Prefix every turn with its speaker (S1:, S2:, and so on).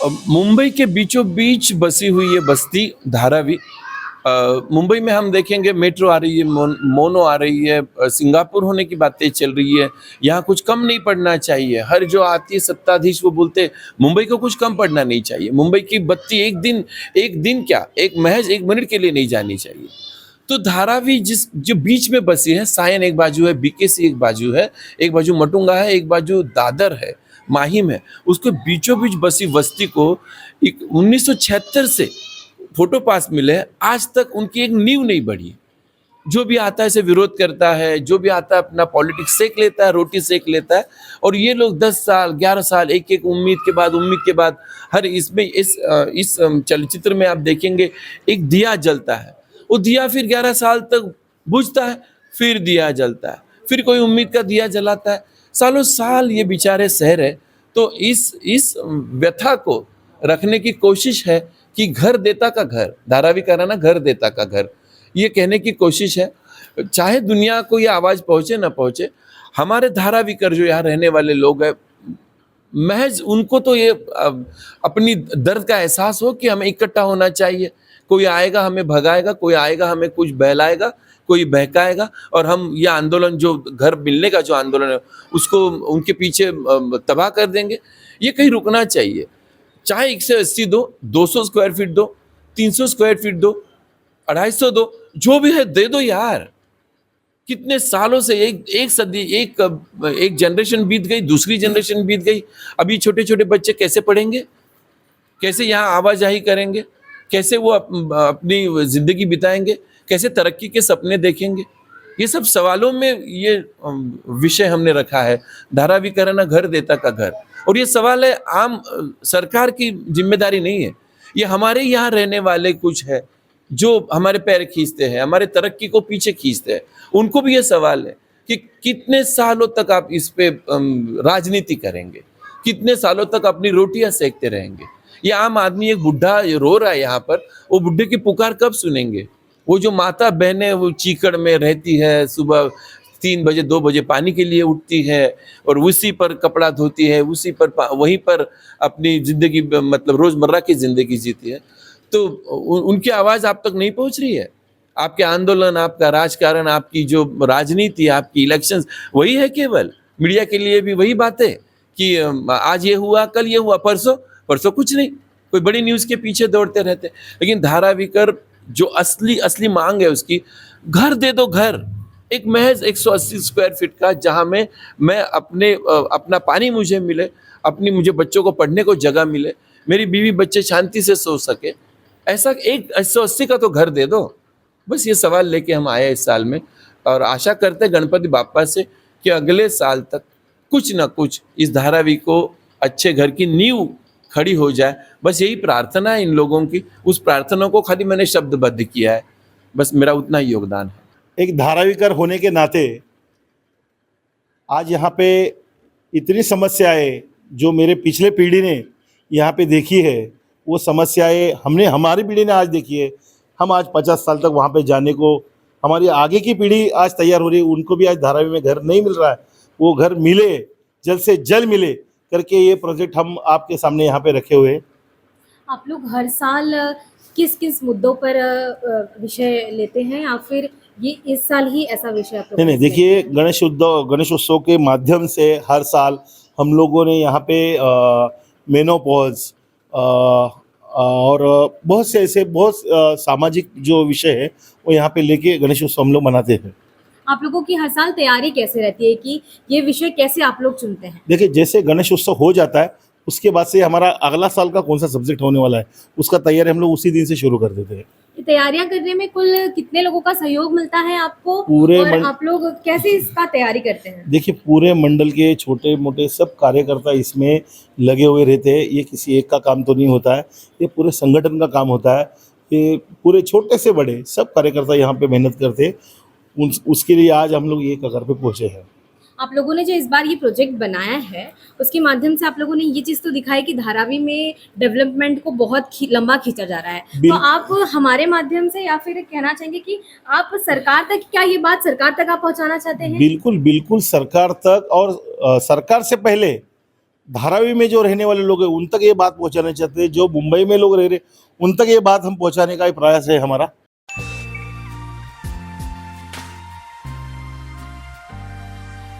S1: मुंबई के बीचों बीच बसी हुई ये बस्ती धारावी। मुंबई में हम देखेंगे मेट्रो आ रही है, मोनो आ रही है, सिंगापुर होने की बातें चल रही है। यहाँ कुछ कम नहीं पड़ना चाहिए। हर जो आती है सत्ताधीश वो बोलते मुंबई को कुछ कम पड़ना नहीं चाहिए। मुंबई की बत्ती एक दिन क्या, एक महज एक मिनट के लिए नहीं जानी चाहिए। तो धारावी जिस जो बीच में बसी है, सायन एक बाजू है, बीकेसी एक बाजू है, एक बाजू मटुंगा है, एक बाजू दादर है, माहिम है, उसके बीचों बीच बसी बस्ती को 1976 से फोटो पास मिले हैं, आज तक उनकी एक नींव नहीं बढ़ी। जो भी आता है इसे विरोध करता है, जो भी आता है अपना पॉलिटिक्स सेक लेता है, रोटी सेक लेता है। और ये लोग 10 साल 11 साल एक एक उम्मीद के बाद हर इसमें इस चलचित्र में आप देखेंगे एक दिया जलता है। वो दिया फिर 11 साल तक बुझता है, फिर दिया जलता है, फिर कोई उम्मीद का दिया जलाता है। सालों साल ये बेचारे सह रहे। तो इस व्यथा को रखने की कोशिश है कि घर देता का घर, धारावी का ना घर देता का घर, ये कहने की कोशिश है। चाहे दुनिया को ये आवाज़ पहुँचे ना पहुँचे, हमारे धारावीकर जो यहाँ रहने वाले लोग हैं, महज उनको तो ये अपनी दर्द का एहसास हो कि हमें इकट्ठा होना चाहिए। कोई आएगा हमें भगाएगा, कोई आएगा हमें कुछ बहलाएगा, कोई बहकाएगा, और हम ये आंदोलन जो घर मिलने का जो आंदोलन है उसको उनके पीछे तबाह कर देंगे। ये कहीं रुकना चाहिए। चाहे 180 दो, 200 स्क्वायर फीट दो, 300 स्क्वायर फीट दो, 250 दो, जो भी है दे दो यार। कितने सालों से एक सदी एक जनरेशन बीत गई, दूसरी जनरेशन बीत गई। अभी छोटे छोटे बच्चे कैसे पढ़ेंगे, कैसे यहाँ आवाजाही करेंगे, कैसे वो अपनी जिंदगी बिताएंगे, कैसे तरक्की के सपने देखेंगे। ये सब सवालों में ये विषय हमने रखा है, धारावीकरण घर देता का घर। और ये सवाल है आम सरकार की जिम्मेदारी नहीं है, ये हमारे यहाँ रहने वाले कुछ है जो हमारे पैर खींचते हैं, हमारे तरक्की को पीछे खींचते हैं। उनको भी ये सवाल है कि कितने सालों तक आप इस पे राजनीति करेंगे, कितने सालों तक अपनी रोटियां सेकते रहेंगे। ये आम आदमी, एक बुढ़ा रो रहा है यहाँ पर, वो बुढ़े की पुकार कब सुनेंगे? वो जो माता बहनें वो चीकड़ में रहती है, सुबह 3 बजे 2 बजे पानी के लिए उठती है और उसी पर कपड़ा धोती है, उसी पर वहीं पर अपनी ज़िंदगी मतलब रोज़मर्रा की ज़िंदगी जीती है। तो उनकी आवाज़ आप तक नहीं पहुंच रही है। आपके आंदोलन, आपका राजकारण, आपकी जो राजनीति, आपकी इलेक्शंस वही है केवल। मीडिया के लिए भी वही बातें कि आज ये हुआ, कल ये हुआ, परसों कुछ नहीं। कोई बड़ी न्यूज़ के पीछे दौड़ते रहते। लेकिन धारावीकर जो असली मांग है उसकी, घर दे दो घर, एक महज 180 स्क्वायर फीट का, जहाँ में मैं अपना पानी मुझे मिले, मुझे बच्चों को पढ़ने को जगह मिले, मेरी बीवी बच्चे शांति से सो सके। ऐसा एक 180 का तो घर दे दो। बस ये सवाल लेके हम आए इस साल में, और आशा करते हैं गणपति बाप्पा से कि अगले साल तक कुछ ना कुछ इस धारावी को अच्छे घर की नींव खड़ी हो जाए। बस यही प्रार्थना है इन लोगों की। उस प्रार्थना को खाली मैंने शब्दबद्ध किया है, बस मेरा उतना ही योगदान है।
S2: एक धारावीकर होने के नाते आज यहाँ पे इतनी समस्याएं जो मेरे पिछले पीढ़ी ने यहाँ पे देखी है, वो समस्याएं हमारी पीढ़ी ने आज देखी है। हम आज 50 साल तक वहाँ पे जाने को, हमारी आगे की पीढ़ी आज तैयार हो रही है। उनको भी आज धारावी में घर नहीं मिल रहा है, वो घर मिले, जल्द से जल्द मिले करके ये प्रोजेक्ट हम आपके सामने यहाँ पे रखे हुए हैं।
S3: आप लोग हर साल किस किस मुद्दों पर विषय लेते हैं, या फिर ये इस साल ही ऐसा विषय आप लोग?
S2: नहीं, देखिए, गणेशोत्सव के माध्यम से हर साल हम लोगों ने यहाँ पे मेनोपॉज और बहुत से ऐसे सामाजिक जो विषय है वो यहाँ पे लेके गणेशोत्सव हम लोग मनाते हैं।
S3: आप लोगों की हर साल तैयारी कैसे रहती है कि ये विषय कैसे आप लोग चुनते हैं?
S2: देखिए, जैसे गणेशोत्सव हो जाता है उसके बाद से हमारा अगला साल का कौन सा सब्जेक्ट होने वाला है उसका तैयारी हम लोग उसी दिन से शुरू कर देते हैं।
S3: तैयारियां करने में कुल कितने लोगों का सहयोग मिलता है आपको, और आप लोग कैसे इसका तैयारी करते हैं?
S2: देखिए, पूरे मंडल के छोटे मोटे सब कार्यकर्ता इसमें लगे हुए रहते हैं। ये किसी एक का काम तो नहीं होता है, ये पूरे संगठन का काम होता है। ये पूरे छोटे से बड़े सब कार्यकर्ता यहाँ पे मेहनत करते हैं। उसके लिए आज हम लोग ये कगार पे पहुँचे हैं।
S3: आप लोगों ने जो इस बार ये प्रोजेक्ट बनाया है उसके माध्यम से आप लोगों ने ये चीज़ तो दिखाई कि धारावी में डेवलपमेंट को बहुत लंबा खींचा जा रहा है। तो आप हमारे माध्यम से, या फिर कहना चाहेंगे कि आप सरकार तक, क्या ये बात सरकार तक आप पहुंचाना चाहते हैं?
S2: बिल्कुल बिल्कुल, सरकार तक, और सरकार से पहले धारावी में जो रहने वाले लोग हैं उन तक ये बात पहुंचाना चाहते हैं, जो मुंबई में लोग रह रहे उन तक ये बात हम पहुंचाने का ही प्रयास है हमारा।